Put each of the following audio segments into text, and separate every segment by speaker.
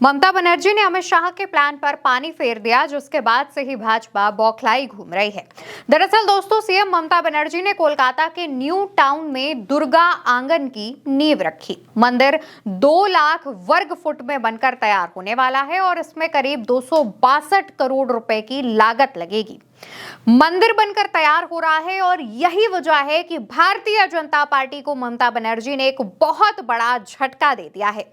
Speaker 1: ममता बनर्जी ने अमित शाह के प्लान पर पानी फेर दिया, जिसके बाद से ही भाजपा बौखलाई घूम रही है। दरअसल दोस्तों, सीएम ममता बनर्जी ने कोलकाता के न्यू टाउन में दुर्गा आंगन की नींव रखी। मंदिर 2 लाख वर्ग फुट में बनकर तैयार होने वाला है और इसमें करीब 262 करोड़ रुपए की लागत लगेगी। मंदिर बनकर तैयार हो रहा है और यही वजह है कि भारतीय जनता पार्टी को ममता बनर्जी ने एक बहुत बड़ा झटका दे दिया है।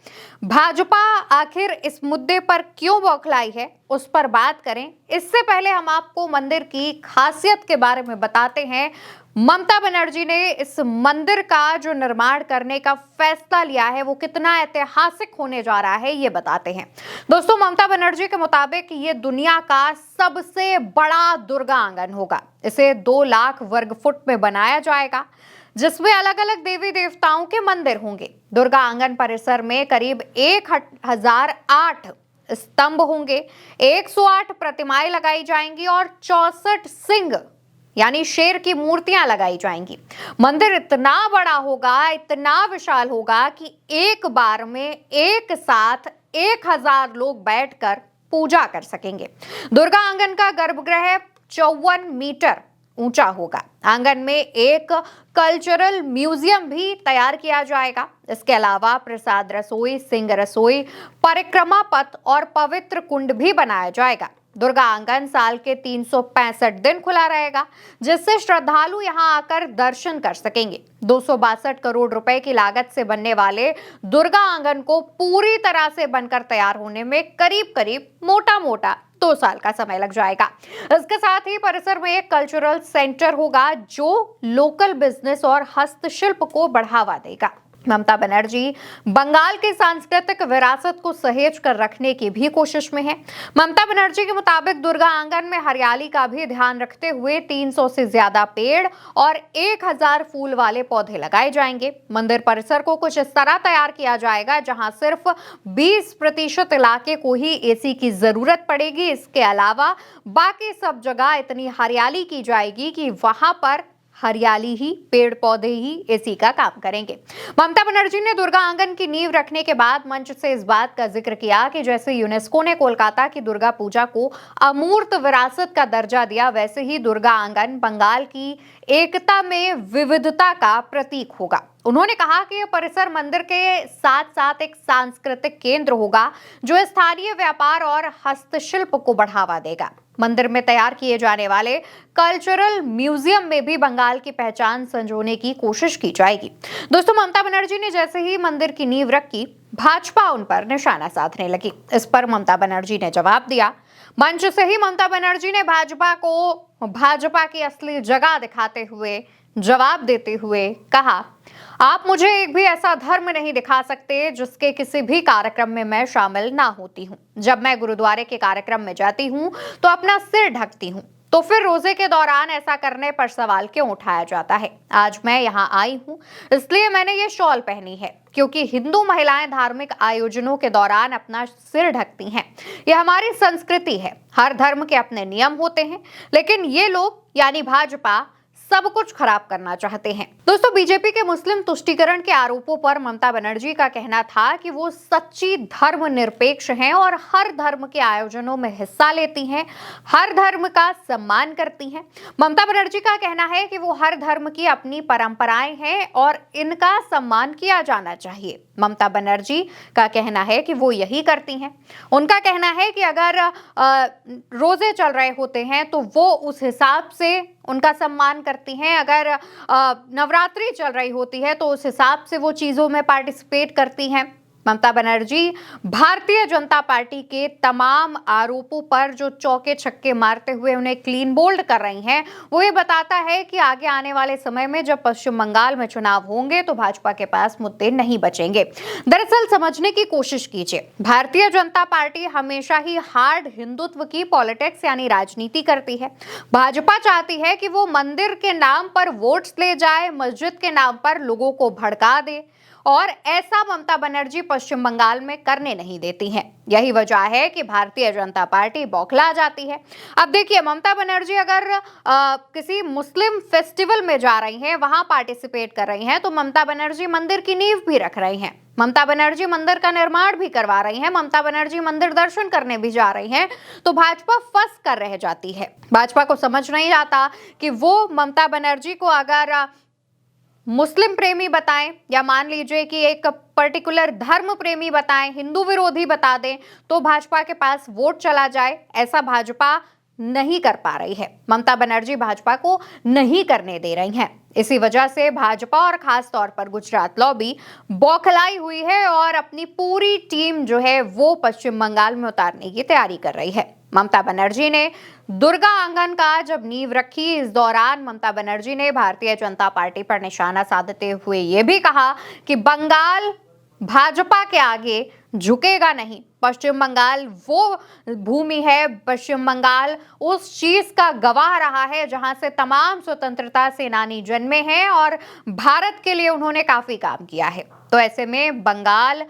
Speaker 1: भाजपा आखिर इस मुद्दे पर क्यों बौखलाई है, उस पर बात करें। इससे पहले हम आपको मंदिर की खासियत के बारे में बताते हैं। ममता बनर्जी ने इस मंदिर का जो निर्माण करने का फैसला लिया है वो कितना ऐतिहासिक होने जा रहा है, ये बताते हैं। दोस्तों, ममता बनर्जी के मुताबिक ये दुनिया का सबसे बड़ा दुर्गा आंगन होगा। इसे 2 लाख वर्ग फुट में बनाया जाएगा, जिसमें अलग अलग देवी देवताओं के मंदिर होंगे। दुर्गा आंगन परिसर में करीब 1008 स्तंभ होंगे, 108 प्रतिमाएं लगाई जाएंगी और 64 सिंह यानी शेर की मूर्तियां लगाई जाएंगी। मंदिर इतना बड़ा होगा, इतना विशाल होगा कि एक बार में एक साथ 1000 लोग बैठकर पूजा कर सकेंगे। दुर्गा आंगन का गर्भगृह 54 मीटर ऊंचा होगा। आंगन में एक कल्चरल म्यूजियम भी तैयार किया जाएगा। इसके अलावा प्रसाद रसोई, सिंह रसोई, परिक्रमा पथ और पवित्र कुंड भी बनाया जाएगा। दुर्गा आंगन साल के 365 दिन खुला रहेगा, जिससे श्रद्धालु यहां आकर दर्शन कर सकेंगे। 262 करोड़ रुपए की लागत से बनने वाले दुर्गा आंगन को पूरी तरह से बनकर तैयार होने में करीब मोटा 2 साल का समय लग जाएगा। इसके साथ ही परिसर में एक कल्चरल सेंटर होगा जो लोकल बिजनेस और हस्तशिल्प को बढ़ावा देगा। ममता बनर्जी बंगाल की सांस्कृतिक विरासत को सहेज कर रखने की भी कोशिश में है। ममता बनर्जी के मुताबिक दुर्गा आंगन में हरियाली का भी ध्यान रखते हुए 300 से ज्यादा पेड़ और 1000 फूल वाले पौधे लगाए जाएंगे। मंदिर परिसर को कुछ इस तरह तैयार किया जाएगा जहां सिर्फ 20% इलाके को ही एसी की जरूरत पड़ेगी। इसके अलावा बाकी सब जगह इतनी हरियाली की जाएगी कि वहां पर हरियाली ही, पेड़ पौधे ही एसी का काम करेंगे। ममता बनर्जी ने दुर्गा आंगन की नींव रखने के बाद मंच से इस बात का जिक्र किया कि जैसे यूनेस्को ने कोलकाता की दुर्गा पूजा को अमूर्त विरासत का दर्जा दिया, वैसे ही दुर्गा आंगन बंगाल की एकता में विविधता का प्रतीक होगा। उन्होंने कहा कि यह परिसर मंदिर के साथ साथ एक सांस्कृतिक केंद्र होगा जो स्थानीय व्यापार और हस्तशिल्प को बढ़ावा देगा। मंदिर में तैयार किए जाने वाले कल्चरल म्यूजियम में भी बंगाल की पहचान संजोने की कोशिश की जाएगी। दोस्तों, ममता बनर्जी ने जैसे ही मंदिर की नींव रखी, भाजपा उन पर निशाना साधने लगी। इस पर ममता बनर्जी ने जवाब दिया। मंच से ही ममता बनर्जी ने भाजपा को भाजपा की असली जगह दिखाते हुए जवाब देते हुए कहा, आप मुझे एक भी ऐसा धर्म नहीं दिखा सकते जिसके किसी भी कार्यक्रम में मैं शामिल ना होती हूँ। जब मैं गुरुद्वारे के कार्यक्रम में जाती हूँ तो अपना सिर ढकती हूँ, तो फिर रोजे के दौरान ऐसा करने पर सवाल क्यों उठाया जाता है? आज मैं यहाँ आई हूँ इसलिए मैंने ये शॉल पहनी है, क्योंकि हिंदू महिलाएं धार्मिक आयोजनों के दौरान अपना सिर ढकती हैं। यह हमारी संस्कृति है। हर धर्म के अपने नियम होते हैं, लेकिन ये लोग यानी भाजपा सब कुछ खराब करना चाहते हैं। दोस्तों, बीजेपी के मुस्लिम तुष्टीकरण के आरोपों पर ममता बनर्जी का कहना था कि वो सच्ची धर्मनिरपेक्ष हैं और हर धर्म के आयोजनों में हिस्सा लेती हैं, हर धर्म का सम्मान करती हैं। ममता बनर्जी का कहना है कि वो हर धर्म की अपनी परंपराएं हैं और इनका सम्मान किया जाना चाहिए। ममता बनर्जी का कहना है कि वो यही करती हैं। उनका कहना है कि अगर रोजे चल रहे होते हैं तो वो उस हिसाब से उनका सम्मान करती हैं। अगर नवरात्रि चल रही होती है तो उस हिसाब से वो चीजों में पार्टिसिपेट करती हैं। ममता बनर्जी भारतीय जनता पार्टी के तमाम आरोपों पर जो चौके छक्के मारते हुए उन्हें क्लीन बोल्ड कर रही हैं, वो ये बताता है कि आगे आने वाले समय में जब पश्चिम बंगाल में चुनाव होंगे तो भाजपा के पास मुद्दे नहीं बचेंगे। दरअसल समझने की कोशिश कीजिए, भारतीय जनता पार्टी हमेशा ही हार्ड हिंदुत्व की पॉलिटिक्स यानी राजनीति करती है। भाजपा चाहती है कि वो मंदिर के नाम पर वोट्स ले जाए, मस्जिद के नाम पर लोगों को भड़का दे और ऐसा ममता बनर्जी पश्चिम बंगाल में करने नहीं देती हैं। यही वजह है कि भारतीय जनता पार्टी बौखला जाती है। अब देखिए, ममता बनर्जी अगर किसी मुस्लिम फेस्टिवल में जा रही हैं, वहां पार्टिसिपेट कर रही हैं, तो ममता बनर्जी मंदिर की नींव भी रख रही हैं, ममता बनर्जी मंदिर का निर्माण भी करवा रही हैं, ममता बनर्जी मंदिर दर्शन करने भी जा रही हैं, तो भाजपा फंस कर रह जाती है। भाजपा को समझ नहीं आता कि वो ममता बनर्जी को अगर मुस्लिम प्रेमी बताएं या मान लीजिए कि एक पर्टिकुलर धर्म प्रेमी बताएं, हिंदू विरोधी बता दें, तो भाजपा के पास वोट चला जाए, ऐसा भाजपा नहीं कर पा रही है। ममता बनर्जी भाजपा को नहीं करने दे रही हैं। इसी वजह से भाजपा और खास तौर पर गुजरात लॉबी बौखलाई हुई है और अपनी पूरी टीम जो है वो पश्चिम बंगाल में उतारने की तैयारी कर रही है। ममता बनर्जी ने दुर्गा आंगन का जब नींव रखी, इस दौरान ममता बनर्जी ने भारतीय जनता पार्टी पर निशाना साधते हुए यह भी कहा कि बंगाल भाजपा के आगे झुकेगा नहीं। पश्चिम बंगाल वो भूमि है, पश्चिम बंगाल उस चीज का गवाह रहा है जहां से तमाम स्वतंत्रता सेनानी जन्मे हैं और भारत के लिए उन्होंने काफी काम किया है। तो ऐसे में बंगाल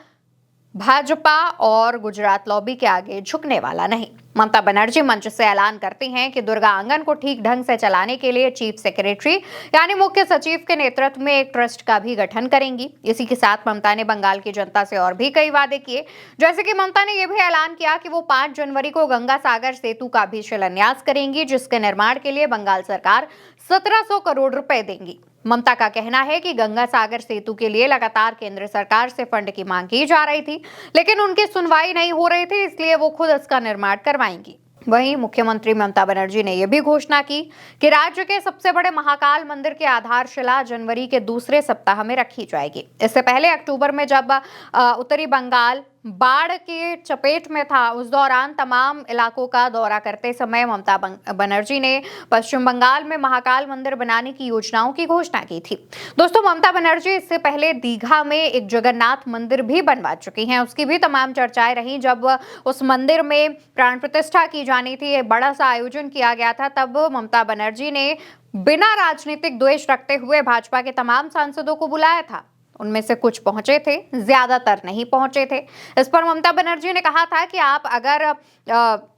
Speaker 1: भाजपा और गुजरात लॉबी के आगे झुकने वाला नहीं। ममता बनर्जी मंच से ऐलान करती हैं कि दुर्गा आंगन को ठीक ढंग से चलाने के लिए चीफ सेक्रेटरी यानी मुख्य सचिव के नेतृत्व में एक ट्रस्ट का भी गठन करेंगी। इसी के साथ ममता ने बंगाल की जनता से और भी कई वादे किए, जैसे कि ममता ने यह भी ऐलान किया कि वो 5 जनवरी को गंगा सागर सेतु का भी शिलान्यास करेंगी, जिसके निर्माण के लिए बंगाल सरकार 1700 करोड़ रुपए देंगी। ममता का कहना है कि गंगा सागर सेतु के लिए लगातार केंद्र सरकार से फंड की मांग की जा रही थी, लेकिन उनकी सुनवाई नहीं हो रही थी, इसलिए वो खुद इसका निर्माण करवाएंगी। वहीं मुख्यमंत्री ममता बनर्जी ने यह भी घोषणा की कि राज्य के सबसे बड़े महाकाल मंदिर की आधारशिला जनवरी के दूसरे सप्ताह में रखी जाएगी। इससे पहले अक्टूबर में जब उत्तरी बंगाल बाढ़ के चपेट में था, उस दौरान तमाम इलाकों का दौरा करते समय ममता बनर्जी ने पश्चिम बंगाल में महाकाल मंदिर बनाने की योजनाओं की घोषणा की थी। दोस्तों, ममता बनर्जी इससे पहले दीघा में एक जगन्नाथ मंदिर भी बनवा चुकी हैं। उसकी भी तमाम चर्चाएं रही। जब उस मंदिर में प्राण प्रतिष्ठा की जानी थी, एक बड़ा सा आयोजन किया गया था, तब ममता बनर्जी ने बिना राजनीतिक द्वेष रखते हुए भाजपा के तमाम सांसदों को बुलाया था। उनमें से कुछ पहुंचे थे, ज्यादातर नहीं पहुंचे थे। इस पर ममता बनर्जी ने कहा था कि आप अगर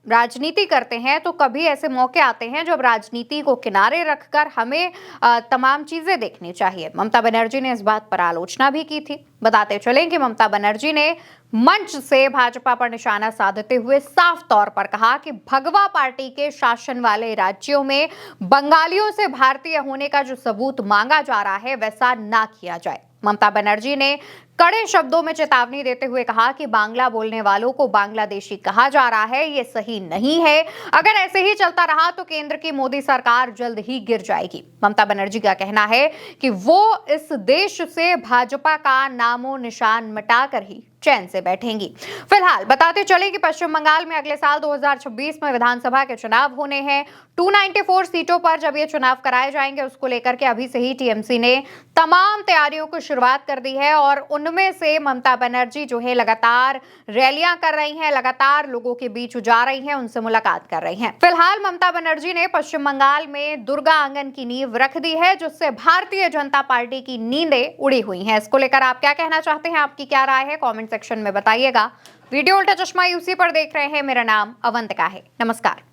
Speaker 1: राजनीति करते हैं तो कभी ऐसे मौके आते हैं जब राजनीति को किनारे रखकर हमें तमाम चीजें देखनी चाहिए। ममता बनर्जी ने इस बात पर आलोचना भी की थी। बताते चलें कि ममता बनर्जी ने मंच से भाजपा पर निशाना साधते हुए साफ तौर पर कहा कि भगवा पार्टी के शासन वाले राज्यों में बंगालियों से भारतीय होने का जो सबूत मांगा जा रहा है वैसा ना किया जाए। ममता बनर्जी ने कड़े शब्दों में चेतावनी देते हुए कहा कि बांग्ला बोलने वालों को बांग्लादेशी कहा जा रहा है, ये सही नहीं है। अगर ऐसे ही चलता रहा तो केंद्र की मोदी सरकार जल्द ही गिर जाएगी। ममता बनर्जी का कहना है कि वो इस देश से भाजपा का नामो निशान मिटाकर ही चैन से बैठेंगी। फिलहाल बताते चले कि पश्चिम बंगाल में अगले साल 2026 में विधानसभा के चुनाव होने हैं। 294 सीटों पर जब ये चुनाव कराए जाएंगे, उसको लेकर के अभी से ही टीएमसी ने तमाम तैयारियों को शुरुआत कर दी है और उनमें से ममता बनर्जी जो है लगातार रैलियां कर रही हैं, लगातार लोगों के बीच जा रही हैं, उनसे मुलाकात कर रही हैं। फिलहाल ममता बनर्जी ने पश्चिम बंगाल में दुर्गा आंगन की नींव रख दी है, जिससे भारतीय जनता पार्टी की नींदें उड़ी हुई हैं। इसको लेकर आप क्या कहना चाहते हैं, आपकी क्या राय है, कमेंट सेक्शन में बताइएगा। वीडियो उल्टा चश्मा यूसी पर देख रहे हैं। मेरा नाम अवंतिका है। नमस्कार।